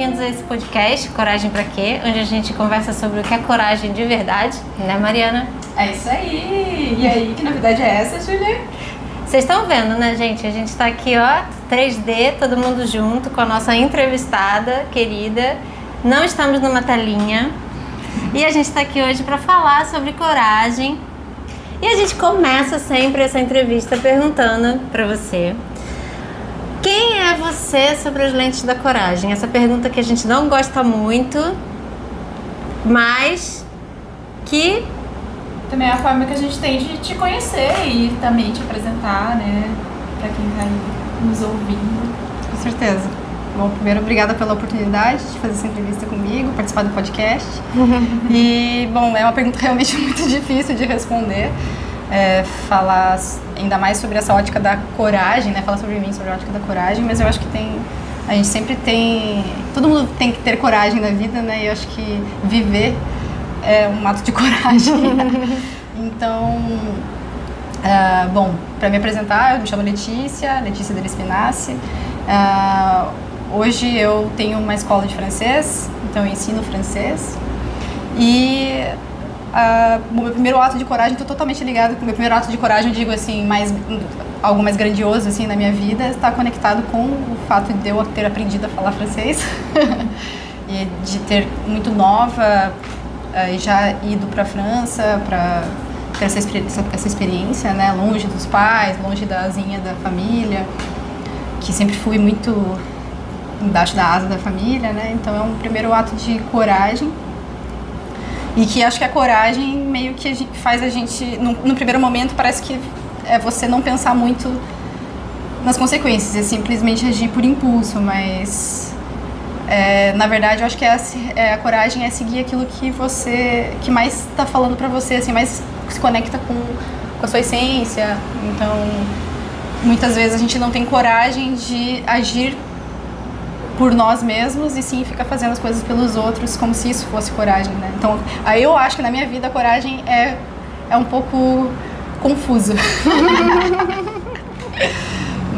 bem-vindos a esse podcast, Coragem Pra Quê? Onde a gente conversa sobre o que é coragem de verdade, né, Mariana? É isso aí! E aí, que novidade é essa, Julia? Vocês estão vendo, né, gente? A gente tá aqui, ó, 3D, todo mundo junto com a nossa entrevistada querida. Não estamos numa telinha. E a gente tá aqui hoje para falar sobre coragem. E a gente começa sempre essa entrevista perguntando para você: quem é você sobre as lentes da coragem? Essa pergunta que a gente não gosta muito, mas que também é a forma que a gente tem de te conhecer e também te apresentar, né, pra quem tá aí nos ouvindo. Com certeza. Bom, primeiro, obrigada pela oportunidade de fazer essa entrevista comigo, participar do podcast. E, bom, é uma pergunta realmente muito difícil de responder. Falar ainda mais sobre essa ótica da coragem, né? Falar sobre mim, sobre a ótica da coragem, mas eu acho que a gente sempre tem, todo mundo tem que ter coragem na vida, né? E eu acho que viver é um ato de coragem. Então, bom, para me apresentar, eu me chamo Letícia Dell'Espinaci. Hoje eu tenho uma escola de francês, então eu ensino francês. E o meu primeiro ato de coragem, estou totalmente ligado com o meu primeiro ato de coragem, eu digo assim, algo mais grandioso assim na minha vida, está conectado com o fato de eu ter aprendido a falar francês e de ter muito nova já ido para a França para ter essa experiência, né, longe dos pais, longe da asinha da família, que sempre fui muito embaixo da asa da família, né? Então é um primeiro ato de coragem. E que acho que a coragem meio que faz a gente, no primeiro momento, parece que é você não pensar muito nas consequências, é simplesmente agir por impulso, mas na verdade eu acho que a coragem é seguir aquilo que mais está falando pra você, assim, mais se conecta com a sua essência. Então, muitas vezes a gente não tem coragem de agir por nós mesmos e sim fica fazendo as coisas pelos outros como se isso fosse coragem, né? Então, aí eu acho que na minha vida a coragem é um pouco confuso.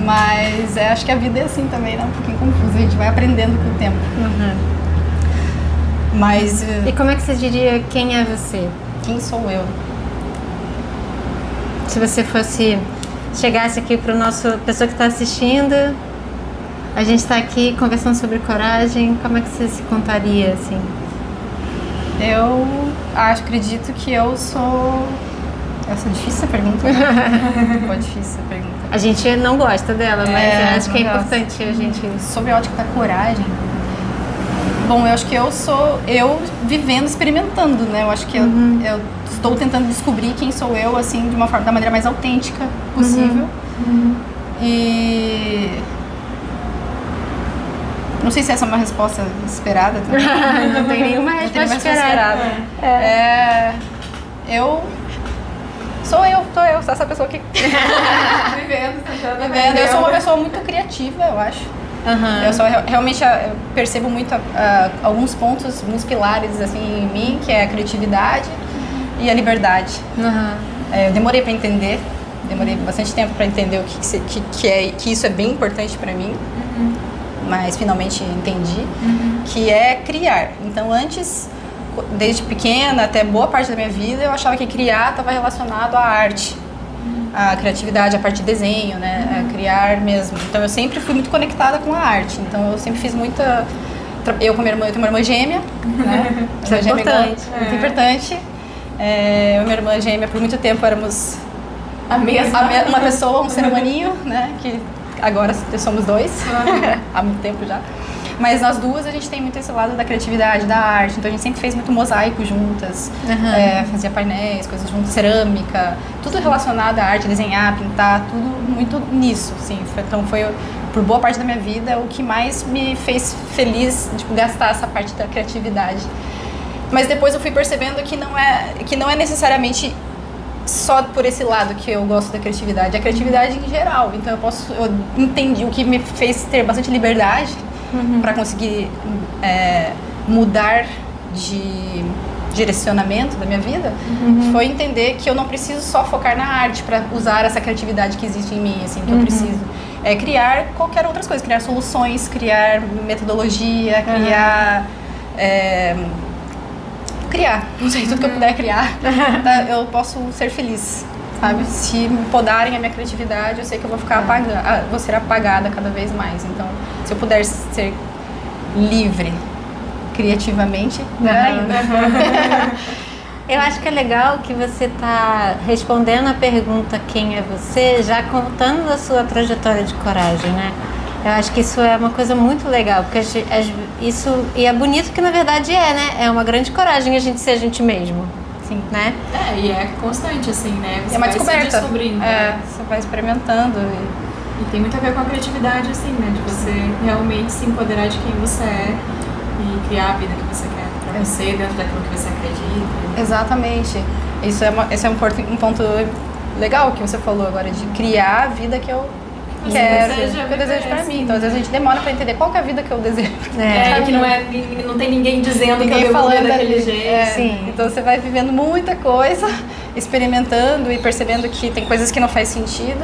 Mas acho que a vida é assim também, né? Um pouquinho confusa, a gente vai aprendendo com o tempo. Uhum. Mas... E como é que você diria quem é você? Quem sou eu? Se você chegasse aqui para a pessoa que está assistindo, a gente está aqui conversando sobre coragem, como é que você se contaria, assim? Eu acredito que eu sou... Essa é difícil essa pergunta, né? Foi difícil essa pergunta. A gente não gosta dela, mas acho que é importante a gente... Sobre a ótica da coragem, bom, eu acho que eu sou eu vivendo, experimentando, né? Eu acho que eu estou tentando descobrir quem sou eu, assim, da maneira mais autêntica possível. E... não sei se essa é uma resposta esperada também. Não tem nenhuma resposta esperada. Eu sou essa pessoa que... Vivendo. Eu sou uma pessoa muito criativa, eu acho. Eu realmente percebo muito alguns pontos, alguns pilares assim, em mim, que é a criatividade e a liberdade. Eu demorei para entender, demorei bastante tempo para entender o que isso é bem importante para mim. Mas finalmente entendi, que é criar. Então antes, desde pequena até boa parte da minha vida, eu achava que criar estava relacionado à arte, à criatividade, à parte de desenho, né, a criar mesmo. Então eu sempre fui muito conectada com a arte, então eu sempre fiz muita... Eu com minha irmã, eu tenho uma irmã gêmea, né? Isso é importante. Muito importante. Eu e minha irmã gêmea, por muito tempo, éramos uma pessoa, um ser humaninho, né, que... Agora somos dois, há muito tempo já. Mas nós duas, a gente tem muito esse lado da criatividade, da arte. Então a gente sempre fez muito mosaico juntas, fazia painéis, coisas juntas, cerâmica, tudo relacionado à arte, desenhar, pintar, tudo muito nisso, assim. Então foi, por boa parte da minha vida, o que mais me fez feliz, tipo, gastar essa parte da criatividade. Mas depois eu fui percebendo que não é necessariamente só por esse lado que eu gosto da criatividade, a criatividade em geral. Então eu entendi o que me fez ter bastante liberdade para conseguir mudar de direcionamento da minha vida, foi entender que eu não preciso só focar na arte para usar essa criatividade que existe em mim, assim, que eu preciso. é criar qualquer outras coisas, criar soluções, criar metodologia, criar, não sei, tudo que eu puder criar, tá? Eu posso ser feliz, sabe? Se me podarem a minha criatividade, eu sei que eu vou ficar vou ser apagada cada vez mais. Então, se eu puder ser livre criativamente, ainda. Eu acho que é legal que você está respondendo a pergunta quem é você, já contando a sua trajetória de coragem, né? Eu acho que isso é uma coisa muito legal, porque isso, e é bonito que na verdade né? É uma grande coragem a gente ser a gente mesmo. Sim. Né? E é constante, assim, né? Você é uma vai descoberta. se descobrindo. Você vai experimentando. E tem muito a ver com a criatividade, assim, né? De você realmente se empoderar de quem você é e criar a vida que você quer pra você, dentro daquilo que você acredita. Exatamente. Esse é um ponto legal que você falou agora, de criar a vida que eu quero, que eu desejo pra mim. Então, às vezes a gente demora pra entender qual que é a vida que eu desejo. Que não tem ninguém dizendo ninguém que eu falando daquele jeito. Sim. Então você vai vivendo muita coisa, experimentando e percebendo que tem coisas que não faz sentido,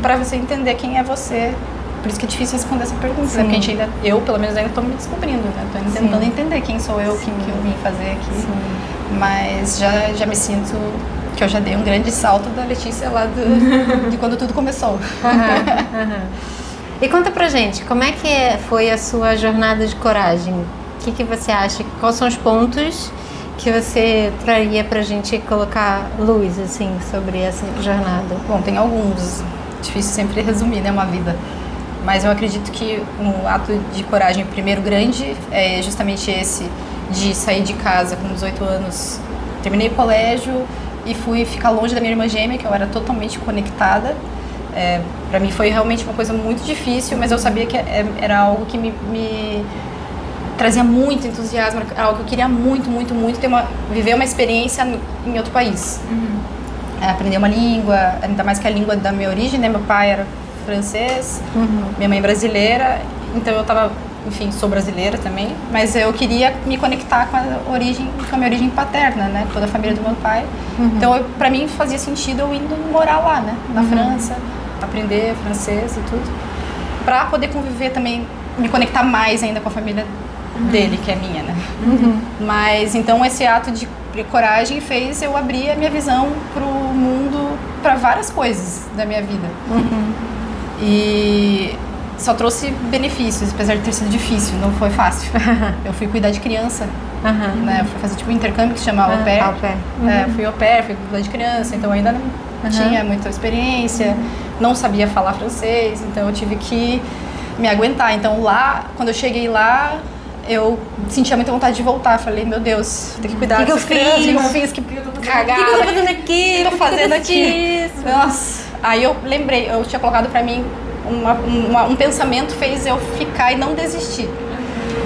pra você entender quem é você. Por isso que é difícil responder essa pergunta, né? Porque eu, pelo menos, ainda estou me descobrindo, né? Estou tentando entender quem sou eu, o que eu vim fazer aqui. Sim. Mas já me sinto que eu já dei um grande salto da Letícia lá de quando tudo começou. E conta pra gente, como é que foi a sua jornada de coragem? O que você acha? Quais são os pontos que você traria pra gente colocar luz, assim, sobre essa jornada? Bom, tem alguns. Difícil sempre resumir, né? Uma vida. Mas eu acredito que um ato de coragem, primeiro grande, é justamente esse de sair de casa com 18 anos. Terminei o colégio e fui ficar longe da minha irmã gêmea, que eu era totalmente conectada. Para mim foi realmente uma coisa muito difícil, mas eu sabia que era algo que me trazia muito entusiasmo, era algo que eu queria muito viver uma experiência em outro país. Aprender uma língua, ainda mais que a língua da minha origem, né? Meu pai era francês, minha mãe brasileira, então eu tava, enfim, sou brasileira também, mas eu queria me conectar com a minha origem paterna, né, toda a família do meu pai. Então, pra mim fazia sentido eu indo morar lá, né, na França, aprender francês e tudo, pra poder conviver também, me conectar mais ainda com a família dele, que é minha, né. Mas, então, esse ato de coragem fez eu abrir a minha visão pro mundo, pra várias coisas da minha vida. E só trouxe benefícios, apesar de ter sido difícil, não foi fácil. Eu fui cuidar de criança, né? Eu fui fazer tipo um intercâmbio que se chama au pair. Fui au pair, fui cuidar de criança, então ainda não tinha muita experiência, não sabia falar francês, então eu tive que me aguentar. Então lá, quando eu cheguei lá, eu sentia muita vontade de voltar. Falei, meu Deus, tem que cuidar dessas crianças. O que eu fiz? Que cagada. O que eu tô fazendo aqui? O que eu tô fazendo aqui? Nossa. Aí eu lembrei, eu tinha colocado pra mim um pensamento fez eu ficar e não desistir.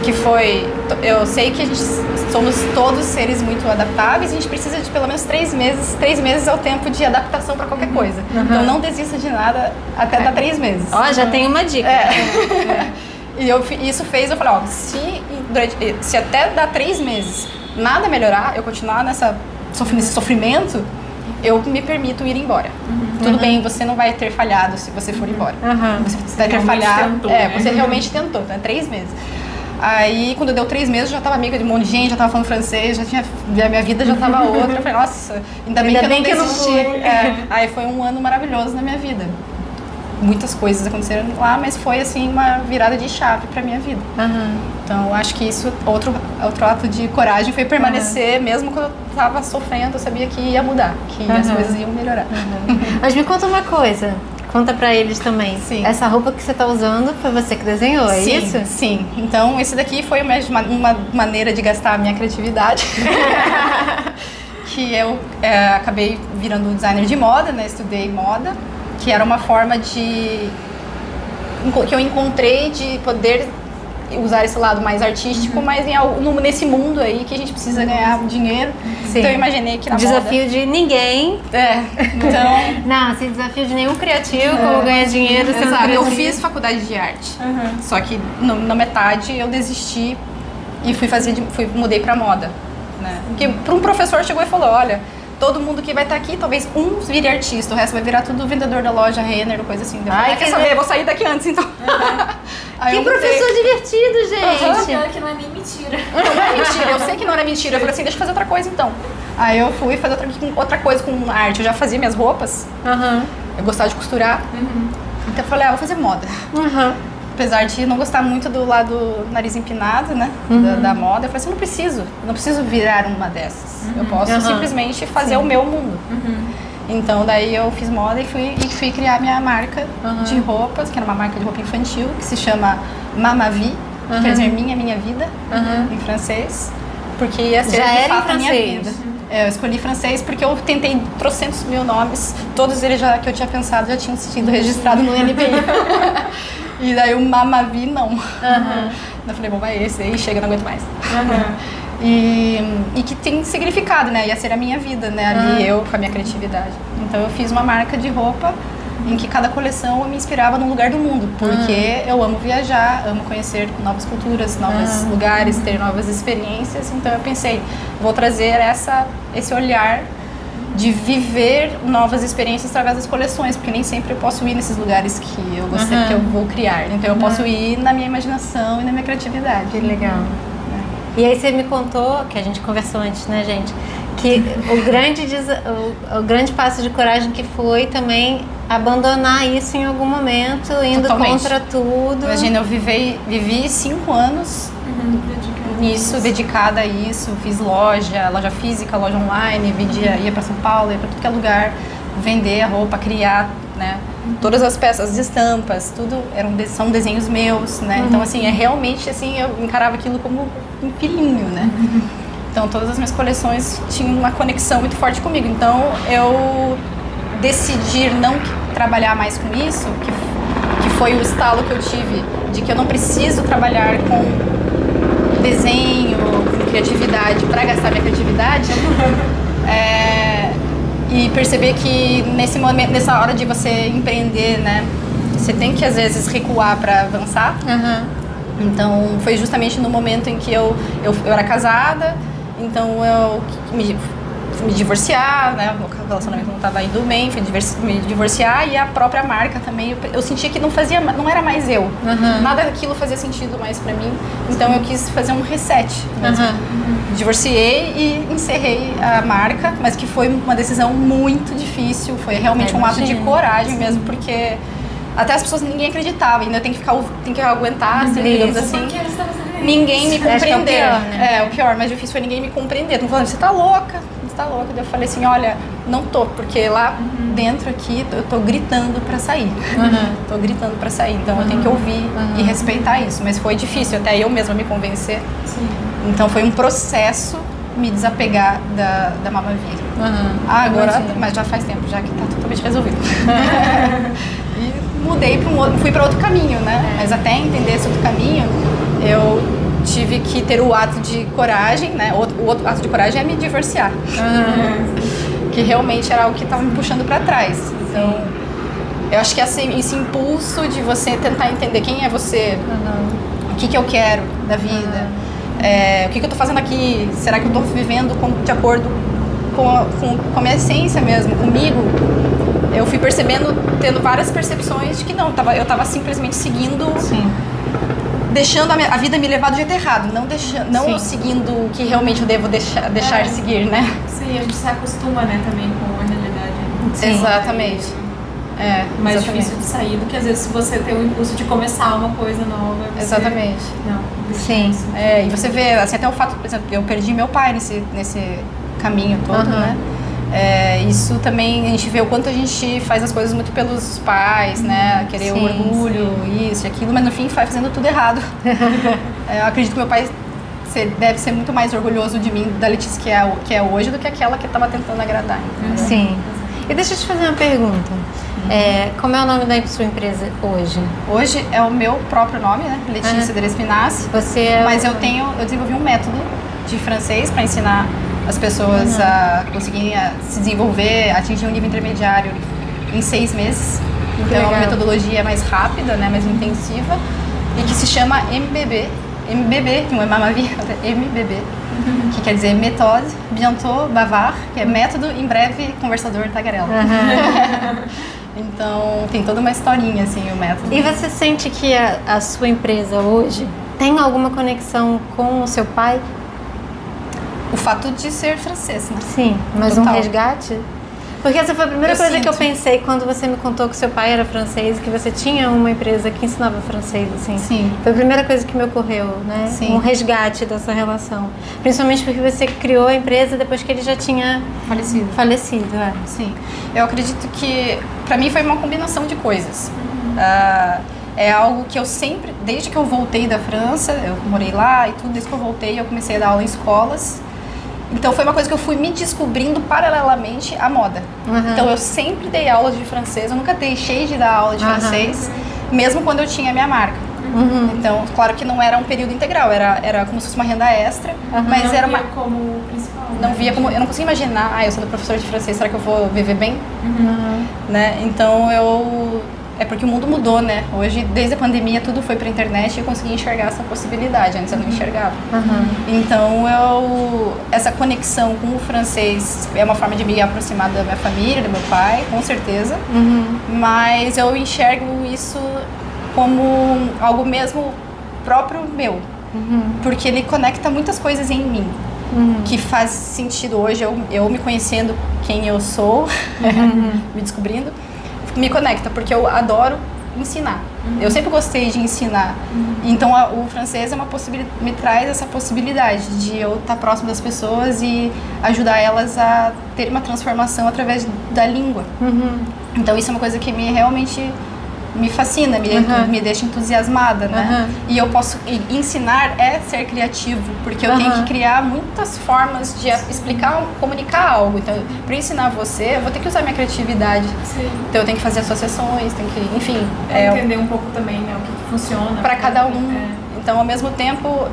Que foi, eu sei que somos todos seres muito adaptáveis e a gente precisa de pelo menos 3 meses. 3 meses é o tempo de adaptação pra qualquer coisa. Então não desista de nada até dar 3 meses. Ó, já tem uma dica. E isso fez eu falar, se até dar 3 meses nada melhorar, eu continuar nesse sofrimento, eu me permito ir embora. Tudo bem, você não vai ter falhado se você for embora. Você vai ter falhado. Você realmente tentou, né? 3 meses. Aí, quando deu 3 meses, eu já estava amiga de um monte de gente, já estava falando francês, a minha vida já estava outra. Eu falei, nossa, ainda bem que eu não desisti. Aí foi um ano maravilhoso na minha vida. Muitas coisas aconteceram lá, mas foi assim uma virada de chave para minha vida. Então, eu acho que isso, outro ato de coragem foi permanecer, mesmo quando eu estava sofrendo, eu sabia que ia mudar, que as coisas iam melhorar. Mas me conta uma coisa, conta pra eles também. Sim. Essa roupa que você tá usando foi você que desenhou, é isso? Sim. Então, esse daqui foi uma maneira de gastar a minha criatividade. Que eu acabei virando designer de moda, né? Estudei moda, que era uma forma que eu encontrei de poder usar esse lado mais artístico, mas nesse mundo aí que a gente precisa ganhar dinheiro. Sim. Então eu imaginei que na desafio de ninguém. Então... Não, sem desafio de nenhum criativo, como ganhar dinheiro. Exato. Eu fiz faculdade de arte, só que na metade eu desisti e mudei pra moda, né? Porque um professor chegou e falou, olha, todo mundo que vai estar aqui, talvez um vire artista, o resto vai virar tudo vendedor da loja, Renner, coisa assim. Ai, Quer saber? Eu vou sair daqui antes, então. Aí Que eu mudei. professor divertido, gente! Pior que não é nem mentira. Não é mentira, eu sei que não era mentira. Eu falei assim, deixa eu fazer outra coisa então. Aí eu fui fazer outra coisa com arte. Eu já fazia minhas roupas, Aham. eu gostava de costurar. Então eu falei, vou fazer moda. Aham. Apesar de não gostar muito do lado nariz empinado, né, da moda, eu falei assim, eu não preciso virar uma dessas. Eu posso simplesmente fazer o meu mundo. Então daí eu fiz moda e fui criar minha marca de roupas, que era uma marca de roupa infantil, que se chama Mama Vie, que quer dizer minha vida, em francês, porque ia ser Já de era em fato a minha francês? vida. Eu escolhi francês porque eu tentei trocentos mil nomes, todos eles que eu tinha pensado já tinham sido registrados no NPI. E daí o Mama Vie não. Eu falei, bom, vai esse aí, chega, não aguento mais. E que tem significado, né? Ia ser a minha vida, né? Ali eu com a minha criatividade. Então eu fiz uma marca de roupa em que cada coleção eu me inspirava num lugar do mundo, porque eu amo viajar, amo conhecer novas culturas, novos lugares, ter novas experiências. Então eu pensei, vou trazer esse olhar de viver novas experiências através das coleções, porque nem sempre eu posso ir nesses lugares que eu gostei, que eu vou criar. Então eu posso ir na minha imaginação e na minha criatividade. Que legal. E aí você me contou, que a gente conversou antes, né, gente? Que o grande passo de coragem que foi também abandonar isso em algum momento, indo Totalmente. contra tudo. Imagina, eu vivi 5 anos nisso, dedicada a isso. Fiz loja física, loja online, ia para São Paulo, ia para tudo que é lugar, vender a roupa, criar, né? Todas as peças, as estampas, tudo são desenhos meus, né? Então, assim, realmente, assim, eu encarava aquilo como um filhinho, né? Então, todas as minhas coleções tinham uma conexão muito forte comigo. Então, eu decidi não trabalhar mais com isso, que foi o estalo que eu tive de que eu não preciso trabalhar com desenho, com criatividade para gastar minha criatividade. E perceber que nesse momento, nessa hora de você empreender, né, você tem que às vezes recuar para avançar. Então foi justamente no momento em que eu era casada, então eu me divorciar, né, o relacionamento não estava indo bem, fui me divorciar, e a própria marca também, eu sentia que não era mais eu, nada daquilo fazia sentido mais para mim, então eu quis fazer um reset mesmo. Divorciei e encerrei a marca, mas que foi uma decisão muito difícil, foi realmente um ato de coragem mesmo, porque até as pessoas, ninguém acreditava, ainda tem que aguentar, digamos assim. Ninguém me compreender. Acho que é o pior, né? O pior, mais difícil foi ninguém me compreender. Estão falando, você tá louca. Daí eu falei assim, olha, não tô, porque lá dentro aqui eu tô gritando pra sair. Tô gritando pra sair, então eu tenho que ouvir e respeitar isso. Mas foi difícil, até eu mesma me convencer. Então foi um processo me desapegar da Mama Vie. Agora, mas já faz tempo, já que tá totalmente resolvido. E mudei fui para outro caminho, né? Mas até entender esse outro caminho, eu tive que ter o ato de coragem, né? O outro ato de coragem é me divorciar. Que realmente era algo que estava me puxando para trás. Então, eu acho que esse impulso de você tentar entender quem é você, o que eu quero da vida, o que eu tô fazendo aqui, será que eu tô vivendo de acordo com a minha essência mesmo, comigo? Eu fui percebendo, tendo várias percepções de que não, eu tava simplesmente seguindo, deixando a vida me levar do jeito errado, não seguindo o que realmente eu devo deixar seguir, né? Sim, a gente se acostuma, né, também com a realidade. Exatamente. Mais exatamente. difícil de sair do que às vezes você ter o impulso de começar uma coisa nova. Exatamente. Sim. E você vê, assim, até o fato, por exemplo, eu perdi meu pai nesse caminho todo, né? Isso também, a gente vê o quanto a gente faz as coisas muito pelos pais, né? Querer o orgulho, isso e aquilo, mas no fim vai fazendo tudo errado. Eu acredito que meu pai deve ser muito mais orgulhoso de mim, da Letícia que é hoje, do que aquela que estava tentando agradar. Entendeu? Sim. E deixa eu te fazer uma pergunta. Como é o nome da sua empresa hoje? Hoje é o meu próprio nome, né? Letícia Derespinasse. Mas eu desenvolvi um método de francês para ensinar as pessoas a conseguirem se desenvolver, atingir um nível intermediário em 6 meses. Então é uma metodologia mais rápida, né, mais intensiva, e que se chama MBB, MBB, não é ma vie, é MBB, que quer dizer méthode, bientôt bavard, que é método, em breve conversador tagarela. Então tem toda uma historinha assim o método. E você sente que a sua empresa hoje tem alguma conexão com o seu pai? O fato de ser francês, né? Sim, mas Total. um resgate? Porque essa foi a primeira coisa que eu pensei quando você me contou que seu pai era francês e que você tinha uma empresa que ensinava francês, assim. Sim. Foi a primeira coisa que me ocorreu, né? Sim. Um resgate dessa relação. Principalmente porque você criou a empresa depois que ele já tinha falecido, é. Sim. Eu acredito que, pra mim, foi uma combinação de coisas. É algo que eu sempre, desde que eu voltei da França, eu morei lá e tudo, desde que eu voltei, eu comecei a dar aula em escolas. Então foi uma coisa que eu fui me descobrindo paralelamente à moda. Então eu sempre dei aulas de francês, eu nunca deixei de dar aula de francês, mesmo quando eu tinha a minha marca. Então, claro que não era um período integral, era como se fosse uma renda extra, mas não era via uma... como principal. Não via como... Eu não conseguia imaginar, eu sou professora de francês, será que eu vou viver bem? Né? Então eu... É porque o mundo mudou, né? Hoje, desde a pandemia, tudo foi pra internet e eu consegui enxergar essa possibilidade. Antes eu não enxergava. Então, essa conexão com o francês é uma forma de me aproximar da minha família, do meu pai, com certeza. Mas eu enxergo isso como algo mesmo próprio meu. Porque ele conecta muitas coisas em mim. Que faz sentido hoje, eu me conhecendo quem eu sou, me descobrindo. Me conecta, porque eu adoro ensinar. Eu sempre gostei de ensinar. Então o francês é uma me traz essa possibilidade de eu estar próximo das pessoas e ajudar elas a ter uma transformação através da língua. Então isso é uma coisa que realmente me fascina, me deixa entusiasmada, né? E eu posso ensinar é ser criativo, porque eu tenho que criar muitas formas de explicar, comunicar algo. Então, para ensinar você, eu vou ter que usar minha criatividade. Sim. Então, eu tenho que fazer associações, tenho que, enfim, entender um pouco também, né, o que funciona para cada um. Então, ao mesmo tempo,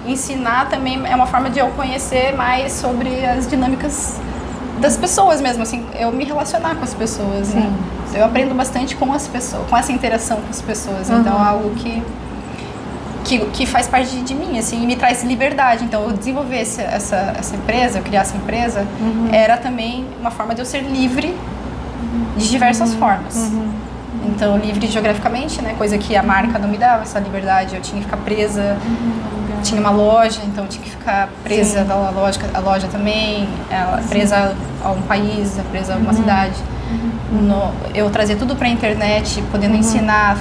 ensinar também é uma forma de eu conhecer mais sobre as dinâmicas das pessoas mesmo, assim, eu me relacionar com as pessoas, né? Eu aprendo bastante com as pessoas, com essa interação com as pessoas, então é algo que faz parte de mim, assim, e me traz liberdade. Então, eu desenvolver essa empresa, eu criar essa empresa, era também uma forma de eu ser livre de diversas formas. Então, livre geograficamente, né? Coisa que a marca não me dava, essa liberdade. Eu tinha que ficar presa, tinha uma loja, então eu tinha que ficar presa a loja também, presa a um país, presa a uma cidade. Eu trazer tudo para a internet, podendo ensinar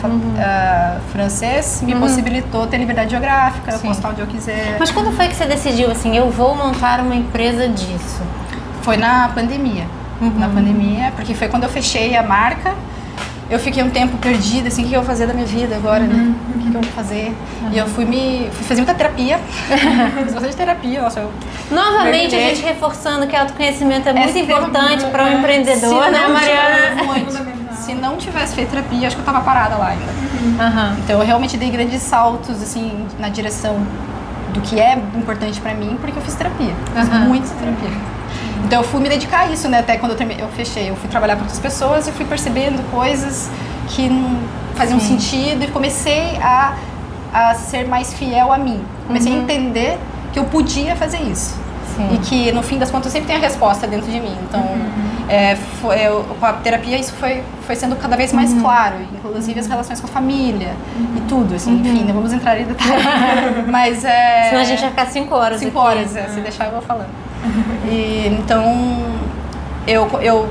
francês, me possibilitou ter liberdade geográfica, postar onde eu quiser. Mas quando foi que você decidiu assim, eu vou montar uma empresa disso? Foi na pandemia. Na pandemia, porque foi quando eu fechei a marca. Eu fiquei um tempo perdida, assim, o que eu vou fazer da minha vida agora, né? O que eu vou fazer? E eu fui fazer muita terapia. Fiz bastante terapia, nossa, Novamente, a gente reforçando que autoconhecimento é muito importante para um empreendedor, né, Mariana? Muito. Se não tivesse feito terapia, acho que eu tava parada lá ainda. Então eu realmente dei grandes saltos, assim, na direção do que é importante pra mim, porque eu fiz terapia. Fiz muita terapia. Então eu fui me dedicar a isso, né? Até quando eu fechei, eu fui trabalhar para outras pessoas e fui percebendo coisas que não faziam sentido e comecei a ser mais fiel a mim. Comecei a entender que eu podia fazer isso. E que no fim das contas eu sempre tenho a resposta dentro de mim. Então com a terapia isso foi sendo cada vez mais claro, inclusive as relações com a família e tudo, assim, enfim, não vamos entrar em detalhes. Mas senão a gente vai ficar 5 horas. 5 horas, se deixar eu vou falando. E então eu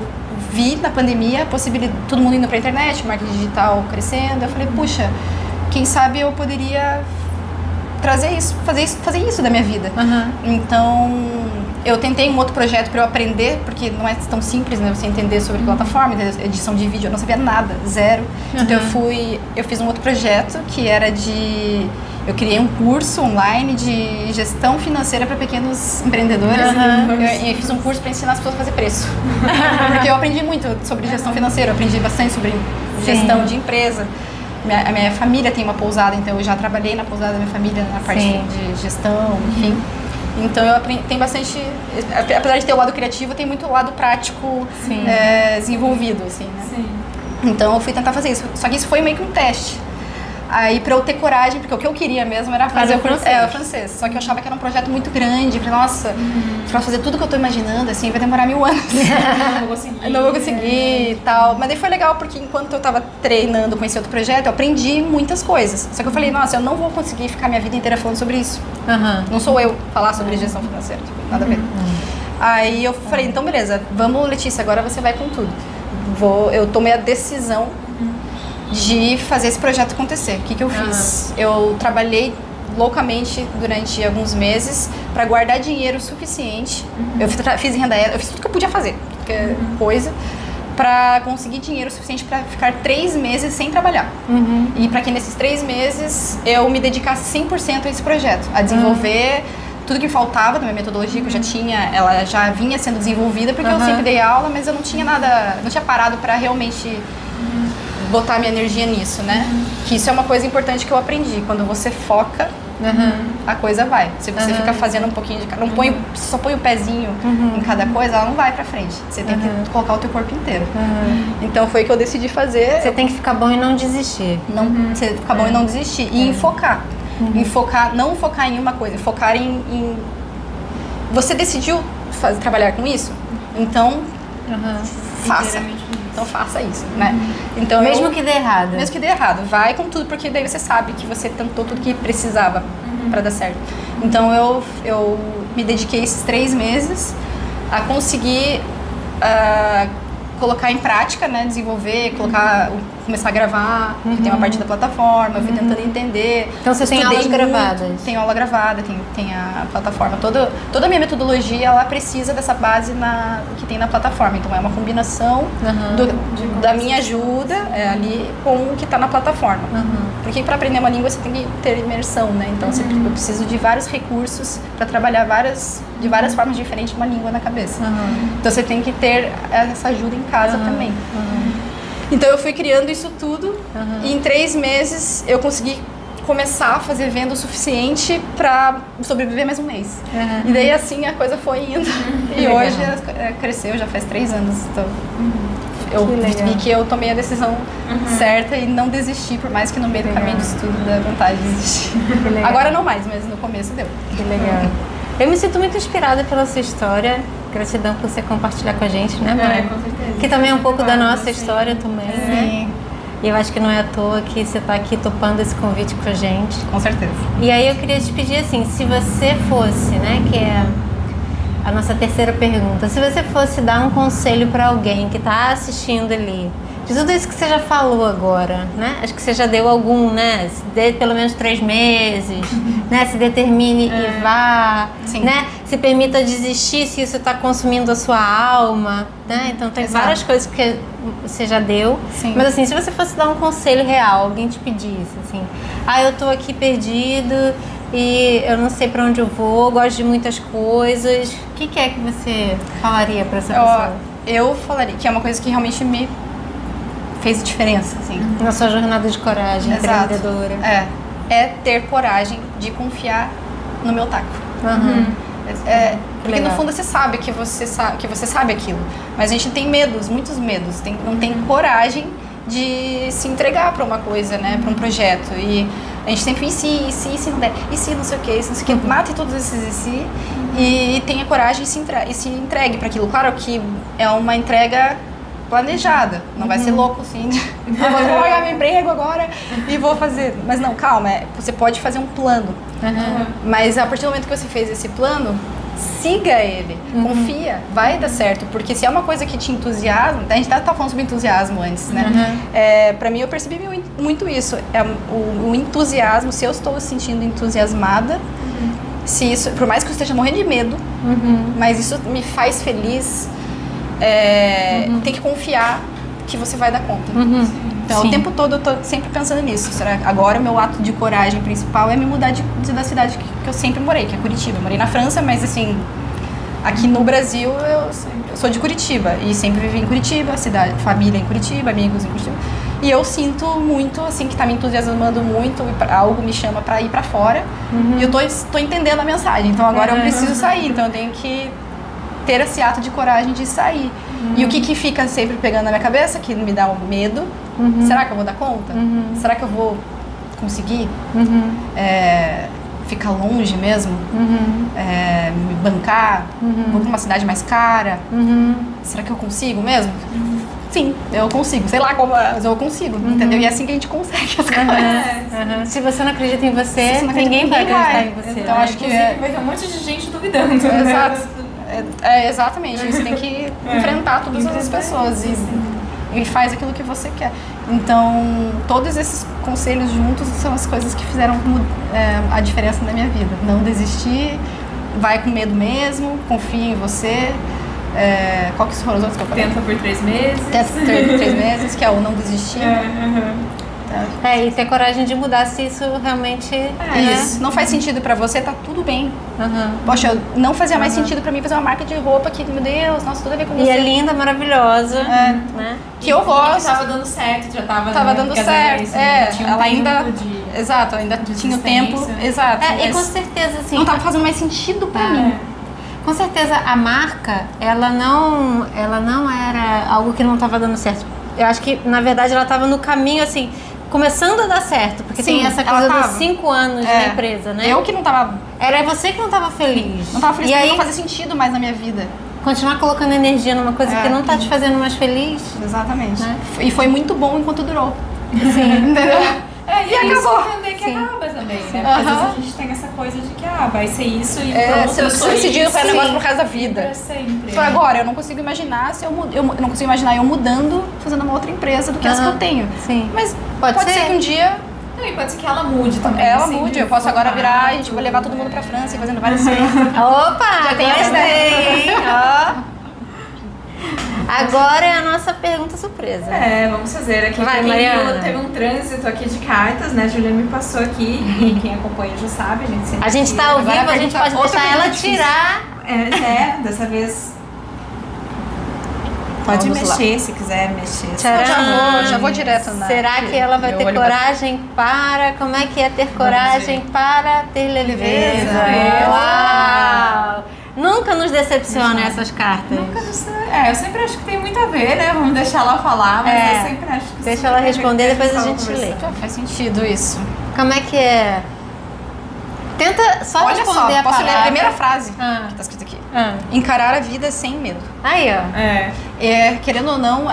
vi na pandemia a possibilidade, todo mundo indo para a internet, marketing digital crescendo. Eu falei, puxa, quem sabe eu poderia trazer isso, fazer isso da minha vida. Então eu tentei um outro projeto para eu aprender, porque não é tão simples, né, você entender sobre plataforma, edição de vídeo, eu não sabia nada, zero. Então eu fiz um outro projeto que era eu criei um curso online de gestão financeira para pequenos empreendedores. E fiz um curso para ensinar as pessoas a fazer preço. Porque eu aprendi muito sobre gestão financeira, eu aprendi bastante sobre gestão de empresa. A minha família tem uma pousada, então eu já trabalhei na pousada da minha família, na parte de gestão, enfim. Então eu aprendi, tem bastante, apesar de ter o lado criativo, tem muito lado prático desenvolvido, assim, né? Então eu fui tentar fazer isso. Só que isso foi meio que um teste. Aí pra eu ter coragem, porque o que eu queria mesmo era fazer o francês. Só que eu achava que era um projeto muito grande. Falei, nossa, pra fazer tudo que eu tô imaginando, assim, vai demorar 1000 anos. Não vou conseguir. Não vou conseguir e tal. Mas daí foi legal, porque enquanto eu tava treinando com esse outro projeto, eu aprendi muitas coisas. Só que eu falei, nossa, eu não vou conseguir ficar minha vida inteira falando sobre isso. Não sou eu falar sobre gestão financeira, tipo, nada a ver. Aí eu falei, então beleza, vamos, Letícia, agora você vai com tudo. Eu tomei a decisão de fazer esse projeto acontecer. O que eu fiz? Eu trabalhei loucamente durante alguns meses para guardar dinheiro suficiente. Eu fiz renda extra, eu fiz tudo que eu podia fazer, qualquer coisa, para conseguir dinheiro suficiente para ficar 3 meses sem trabalhar. E para que nesses 3 meses eu me dedicasse 100% a esse projeto, a desenvolver tudo que faltava da minha metodologia, que eu já tinha, ela já vinha sendo desenvolvida, porque eu sempre dei aula, mas eu não tinha nada, não tinha parado para realmente botar minha energia nisso, né? Que isso é uma coisa importante que eu aprendi. Quando você foca, a coisa vai. Se você fica fazendo um pouquinho de cada, só põe o pezinho em cada coisa, ela não vai pra frente. Você tem que colocar o teu corpo inteiro. Então foi o que eu decidi fazer. Você tem que ficar bom e não desistir. Você ficar bom e não desistir. E em focar. Em focar, não focar em uma coisa, focar em... Você decidiu trabalhar com isso? Então, faça. Então faça isso, né? Então, mesmo que dê errado. Mesmo que dê errado. Vai com tudo, porque daí você sabe que você tentou tudo que precisava pra dar certo. Então eu me dediquei esses 3 meses a conseguir colocar em prática, né? Desenvolver, começar a gravar, que tem uma parte da plataforma, eu fui tentando entender. Então você tem aulas gravadas? Tenho aula gravada, tem a plataforma. Toda a minha metodologia, ela precisa dessa base que tem na plataforma. Então é uma combinação da minha ajuda ali com o que está na plataforma. Porque para aprender uma língua você tem que ter imersão, né? Então eu preciso de vários recursos para trabalhar de várias formas diferentes uma língua na cabeça. Então você tem que ter essa ajuda em casa também. Então eu fui criando isso tudo e em 3 meses eu consegui começar a fazer venda o suficiente para sobreviver mais um mês. E daí assim a coisa foi indo. E hoje cresceu, já faz 3 anos. Então eu vi que eu tomei a decisão certa e não desisti, por mais que no meio do caminho disso tudo dê vontade de desistir. Agora não mais, mas no começo deu. Que legal. Eu me sinto muito inspirada pela sua história. Gratidão por você compartilhar com a gente, né, mãe? Com certeza. Que também é um pouco da nossa história também, né? Sim. E eu acho que não é à toa que você está aqui topando esse convite com a gente. Com certeza. E aí eu queria te pedir assim, se você fosse, né, que é a nossa terceira pergunta, se você fosse dar um conselho para alguém que está assistindo ali, de tudo isso que você já falou agora, né? Acho que você já deu algum, né? Se dê pelo menos 3 meses, né? Se determine e vá, né? Se permita desistir se isso está consumindo a sua alma, né? Então tem várias coisas que você já deu. Mas assim, se você fosse dar um conselho real, alguém te pedisse assim, eu tô aqui perdido e eu não sei para onde eu vou, gosto de muitas coisas, o que é que você falaria para essa pessoa? Eu falaria que é uma coisa que realmente me fez diferença, assim. Na sua jornada de coragem, empreendedora. É ter coragem de confiar no meu taco. Porque no fundo você sabe que você sabe aquilo. Mas a gente tem medos, muitos medos. Não tem coragem de se entregar para uma coisa, né? Para um projeto. E a gente sempre e se não der, e se não sei o que, mate todos esses e tenha coragem e se entregue para aquilo. Claro que é uma entrega planejada, não vai ser louco assim, vou largar meu emprego agora e vou fazer, mas não, calma, você pode fazer um plano, mas a partir do momento que você fez esse plano, siga ele, confia, vai dar certo, porque se é uma coisa que te entusiasma, a gente tava falando sobre entusiasmo antes, né, pra mim eu percebi muito isso, o entusiasmo, se eu estou sentindo entusiasmada, se isso, por mais que eu esteja morrendo de medo, mas isso me faz feliz, tem que confiar que você vai dar conta. Então, o tempo todo eu tô sempre pensando nisso. Será que agora o meu ato de coragem principal é me mudar da cidade que eu sempre morei, que é Curitiba. Eu morei na França, mas assim, aqui no Brasil eu sou de Curitiba e sempre vivi em Curitiba, família em Curitiba, amigos em Curitiba. E eu sinto muito, assim, que tá me entusiasmando muito, algo me chama pra ir pra fora. E eu tô entendendo a mensagem. Então agora eu preciso sair, então eu tenho que ter esse ato de coragem de sair. E o que fica sempre pegando na minha cabeça, que me dá um medo, será que eu vou dar conta? Será que eu vou conseguir? Ficar longe mesmo? Me bancar? Vou pra uma cidade mais cara? Será que eu consigo mesmo? Sim, eu consigo. Sei lá como, mas eu consigo, entendeu? E é assim que a gente consegue as coisas. Se você não acredita em você, Se você não acredita, ninguém vai acreditar em você. Então, acho que vai ter um monte de gente duvidando. Exato. Exatamente. Você tem que enfrentar todas as pessoas e faz aquilo que você quer. Então, todos esses conselhos juntos são as coisas que fizeram a diferença na minha vida. Não desistir, vai com medo mesmo, confia em você. Qual que foram os outros que eu falei? Tenta por 3 meses. Tenta por 3 meses, que é o não desistir. E ter coragem de mudar se isso realmente... Isso. Não faz sentido pra você, tá tudo bem. Poxa, não fazia mais sentido pra mim fazer uma marca de roupa que, meu Deus, nossa, tudo a ver com você. E é linda, maravilhosa. Né? Que eu gosto. Tava dando certo, já tava dando certo. Tinha ela ainda... de... Exato, ainda tinha o tempo. Exato. E com certeza, assim... Não tava fazendo mais sentido pra mim. Com certeza, a marca, ela não era algo que não estava dando certo. Eu acho que, na verdade, ela estava no caminho, assim, começando a dar certo. Porque Sim, tem essa coisa dos 5 anos da empresa, né? Eu que não tava... Era você que não estava feliz. Não tava feliz, e porque aí, não fazia sentido mais na minha vida. continuar colocando energia numa coisa que não tá te fazendo mais feliz. Exatamente. Né? E foi muito bom enquanto durou. Sim. Entendeu? E acabou. entender que acaba também, né? Porque às vezes a gente tem essa coisa de que vai ser isso e pronto, você não precisa decidir para negócio por causa da vida. Pra sempre. Por agora, eu não consigo imaginar se eu não consigo imaginar eu mudando, fazendo uma outra empresa do que essa que eu tenho. Sim. Mas pode ser que um dia Não, e pode ser que ela mude também. ela assim, mude. Eu posso agora virar, a gente vai levar todo mundo pra França e fazendo várias coisas. Opa! Já tem essa, gostei, hein? Ó. Agora é a nossa pergunta surpresa. Vamos fazer aqui. Vai, Quem Mariana. viu, teve um trânsito aqui de cartas, né? A Juliana me passou aqui. E quem acompanha já sabe, a gente sempre A gente tá tira. ao vivo, Agora a gente pergunta- pode outra deixar ela pergunta difícil. tirar. Dessa vez. Pode Vamos lá. mexer se quiser mexer. Tcharam! já vou direto na... Será que ela vai Meu ter olho coragem para... Como é que é ter coragem para ter leveza? Leveza. Uau! Nunca nos decepciona essas cartas. Eu sempre acho que tem muito a ver, né? Vamos deixar ela falar, mas eu sempre acho que Deixa ela responder, depois a gente lê. Faz sentido isso. Como é que é? Tenta só Olha responder só, a posso palavra. ler a primeira frase Ah. que tá escrita aqui. Ah. Encarar a vida sem medo. Aí, ó. Querendo ou não,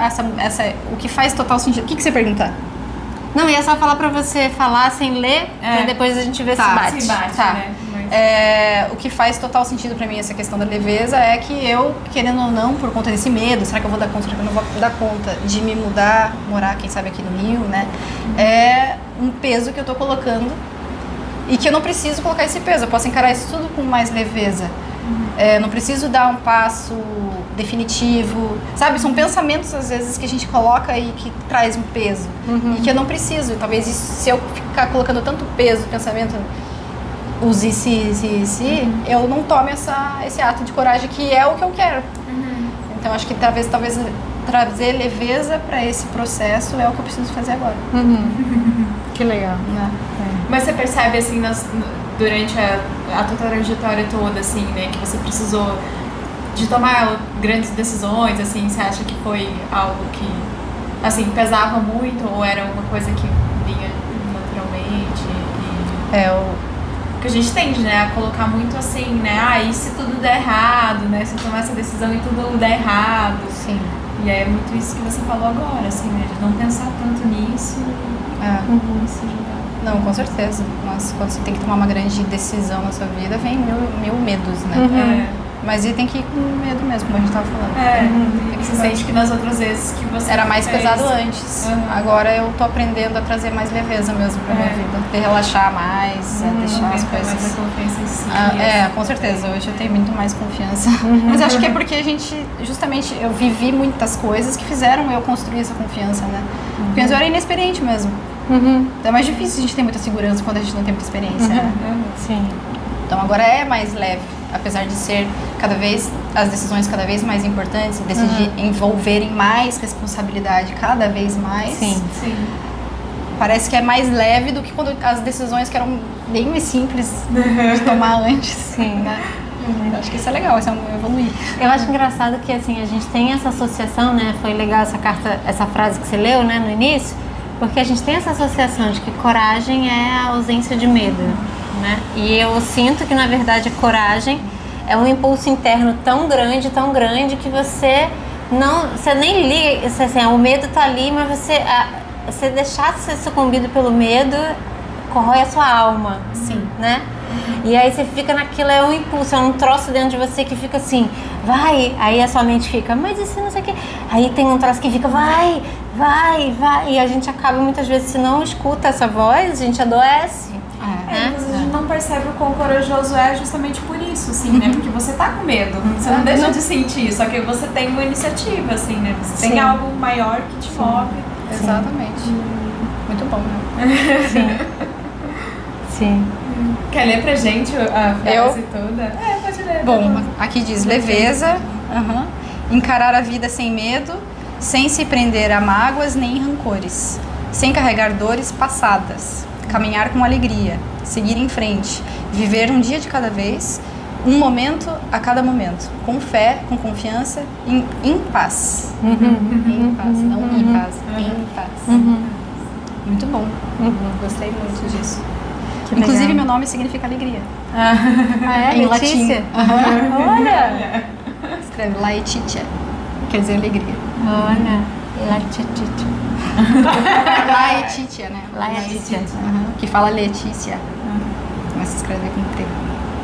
o que faz total sentido. O que você perguntar? Não, ia só falar pra você falar sem ler, pra depois a gente ver se bate. Se bate, Tá. né? O que faz total sentido pra mim essa questão da leveza é que eu, querendo ou não, por conta desse medo, será que eu vou dar conta, será que eu não vou dar conta de me mudar, morar, quem sabe, aqui no Rio, né? É um peso que eu tô colocando e que eu não preciso colocar esse peso, eu posso encarar isso tudo com mais leveza. Não preciso dar um passo definitivo, sabe? São pensamentos, às vezes, que a gente coloca e que traz um peso. E que eu não preciso. E talvez se eu ficar colocando tanto peso, pensamento, use se, eu não tome esse ato de coragem, que é o que eu quero. Então, acho que talvez trazer leveza para esse processo é o que eu preciso fazer agora. Que legal. Né? Mas você percebe, assim, durante a tua trajetória toda, assim, né? Que você precisou de tomar grandes decisões, assim, você acha que foi algo que, assim, pesava muito ou era uma coisa que vinha naturalmente? Porque a gente tende, né, a colocar muito assim, né, e se tudo der errado, né, se eu tomar essa decisão e tudo der errado. Sim. E aí é muito isso que você falou agora, assim, né, de não pensar tanto nisso e se jogar. Não, com certeza. Mas quando você tem que tomar uma grande decisão na sua vida, vem mil medos, né? Mas e tem que ir com medo mesmo, como a gente tava falando. E você sente que nas outras vezes que você Era mais fez, pesado antes. Agora eu tô aprendendo a trazer mais leveza mesmo pra minha vida. De relaxar mais, deixar as aumentar mais coisas. a confiança em si. Com certeza. Hoje eu tenho muito mais confiança. Mas eu acho que é porque a gente, justamente, eu vivi muitas coisas que fizeram eu construir essa confiança, né? Porque antes eu era inexperiente mesmo. Então é mais difícil a gente ter muita segurança quando a gente não tem muita experiência, né? Sim. Então agora é mais leve, apesar de ser as decisões cada vez mais importantes, decidir envolverem mais responsabilidade cada vez mais. Sim. Parece que é mais leve do que quando as decisões que eram bem mais simples de tomar antes. Sim. Né? Eu acho que isso é legal, isso é um evoluir. Eu acho engraçado que, assim, a gente tem essa associação, né? Foi legal essa carta, essa frase que você leu, né, no início, Porque a gente tem essa associação de que coragem é a ausência de medo, né? E eu sinto que, na verdade, a coragem é um impulso interno tão grande que você nem liga, assim, o medo tá ali, mas você deixar de ser sucumbido pelo medo corrói a sua alma, Sim. né? E aí você fica naquilo, é um impulso, é um troço dentro de você que fica assim, vai, aí a sua mente fica, mas isso não sei o que, aí tem um troço que fica, vai, e a gente acaba muitas vezes, se não escuta essa voz, a gente adoece. Mas a gente não percebe o quão corajoso é justamente por isso, assim, né? Porque você tá com medo, você não deixa de sentir, só que você tem uma iniciativa, assim, né? Você tem algo maior que te move. Exatamente. Muito bom, né? Sim. Quer ler pra gente a frase toda? Pode ler. Bom, aqui diz leveza, encarar a vida sem medo, sem se prender a mágoas nem rancores, sem carregar dores passadas, caminhar com alegria, seguir em frente, viver um dia de cada vez, um momento a cada momento, com fé, com confiança, em paz. Em paz, não em paz, em paz. Muito bom, gostei muito disso. Que Inclusive, legal. meu nome significa alegria. Em Letícia. latim. Olha! Escreve Laetitia, quer dizer alegria. Olha, Laetitia. Laetitia, né? Laetitia. Que fala Letícia. Mas se escreve com T.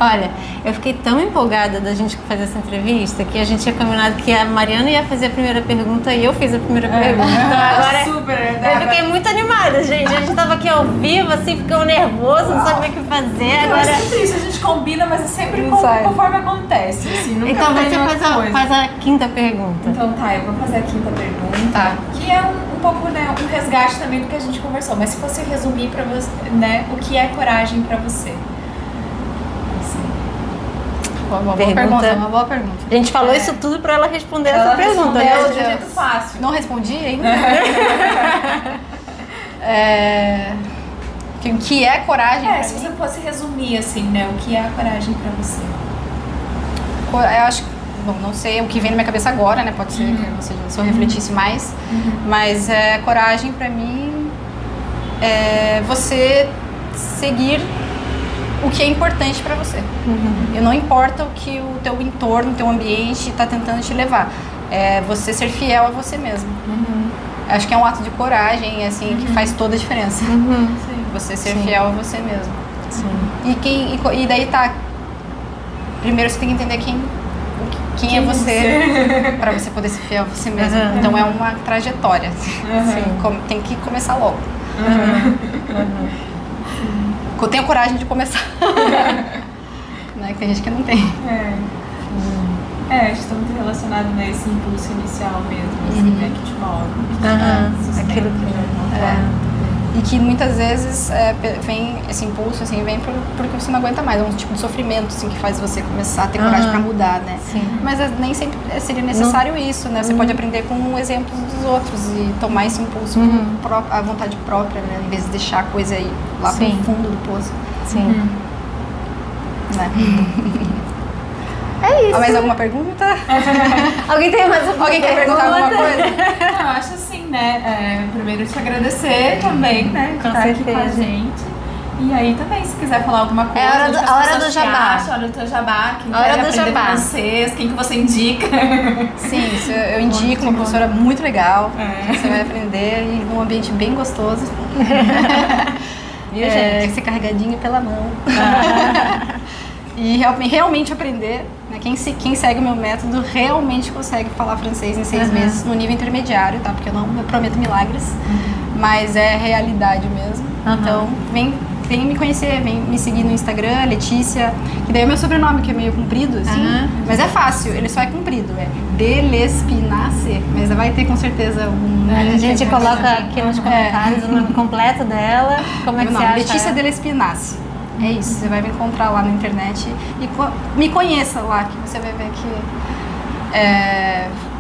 Olha, eu fiquei tão empolgada da gente fazer essa entrevista que a gente tinha combinado que a Mariana ia fazer a primeira pergunta e eu fiz a primeira pergunta. Então agora Super, eu fiquei muito animada, gente. A gente tava aqui ao vivo, assim, ficou nervoso, não sabia o que fazer. Agora... É sempre isso, a gente combina, mas é sempre sai. conforme acontece, assim, nunca Então tem você uma coisa. faz a quinta pergunta. Então tá, eu vou fazer a quinta pergunta, Tá. que é um pouco, né, um resgate também do que a gente conversou, mas se fosse resumir pra você, né, o que é coragem pra você? Uma boa pergunta. A gente falou isso tudo pra ela responder Ela essa pergunta, respondeu né? de um jeito fácil. Não respondi ainda. O que é coragem pra Se mim? você fosse resumir, assim, né, o que é a coragem pra você? Eu acho que, bom, não sei o que vem na minha cabeça agora, né? Pode ser que se eu refletisse mais. Mas coragem pra mim é você seguir o que é importante pra você. E não importa o que o teu entorno, o teu ambiente está tentando te levar. É você ser fiel a você mesmo. Acho que é um ato de coragem, assim, que faz toda a diferença. Você ser fiel a você mesmo. E daí tá. Primeiro você tem que entender quem é você para você poder ser fiel a você mesmo. Então é uma trajetória. Assim, tem que começar logo. Eu tenho coragem de começar. Né? Tem gente que não tem. Acho que está muito relacionado nesse impulso inicial mesmo, assim, né, que te move, que te dá sustento, Aquilo que... de alguma forma. E que muitas vezes vem esse impulso, assim, vem porque você não aguenta mais. É um tipo de sofrimento, assim, que faz você começar a ter coragem pra mudar, né? Mas nem sempre seria necessário isso, né? Você pode aprender com exemplos dos outros e tomar esse impulso por a vontade própria, né? Em vez de deixar a coisa aí lá pro fundo do poço. Né? É isso. Mais alguma pergunta? Alguém tem mais alguma Alguém quer perguntar alguma coisa? Não, eu acho assim, né, primeiro te agradecer também, né, de estar aqui com a gente. E aí também, se quiser falar alguma coisa, É onde que as a hora pessoas do te jabá. acham, a hora do teu jabá, quem A hora quer do aprender jabá. francês, quem que você indica. Sim, isso eu indico, uma professora muito legal. Você vai aprender e num ambiente bem gostoso. Viu, gente? Ser carregadinho pela mão. E realmente aprender. Né? Quem segue o meu método realmente consegue falar francês em 6 meses, no nível intermediário, tá? Porque eu não prometo milagres, mas é realidade mesmo. Então, vem me conhecer, vem me seguir no Instagram, Letícia, que daí é o meu sobrenome, que é meio comprido, assim, mas é fácil, ele só é comprido, é Delespinace, mas vai ter com certeza algum... A gente coloca aqui nos comentários o nome completo dela, como é que você acha? Letícia Delespinace. É isso, você vai me encontrar lá na internet e me conheça lá, que você vai ver que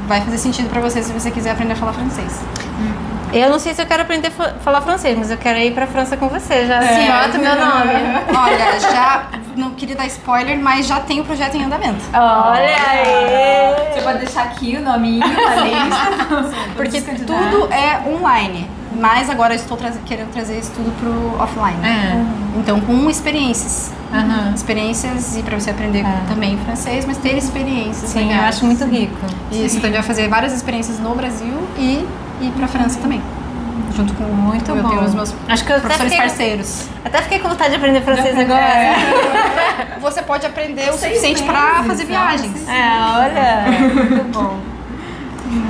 vai fazer sentido pra você se você quiser aprender a falar francês. Eu não sei se eu quero aprender a falar francês, mas eu quero ir pra França com você. Já bota o meu nome. Olha, já não queria dar spoiler, mas já tem o projeto em andamento. Olha aí! Você pode deixar aqui o nominho, a lista. Porque tudo é online. Mas agora eu estou querendo trazer isso tudo pro offline. Então, com experiências. Experiências e para você aprender também francês, mas ter experiências. Sim, legais. eu acho muito rico. Isso, então a gente vai fazer várias experiências no Brasil e ir pra França também. Junto com Muito eu bom. tenho os meus Acho que eu professores até parceiros. Até fiquei com vontade de aprender francês agora. Você pode aprender o suficiente para fazer viagens. Olha, muito bom.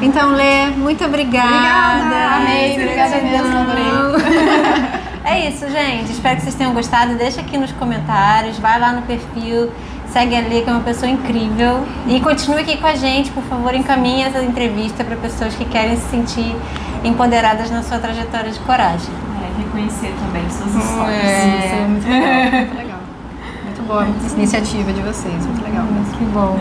Então, Lê, muito obrigada. Amei, obrigada mesmo, adorei. É isso, gente. Espero que vocês tenham gostado. Deixa aqui nos comentários, vai lá no perfil, segue a Lê, que é uma pessoa incrível. E continue aqui com a gente, por favor, encaminhe essa entrevista para pessoas que querem se sentir empoderadas na sua trajetória de coragem. Reconhecer também suas histórias. Isso é muito legal, muito legal. Muito boa essa iniciativa de vocês, muito legal mesmo. Que bom.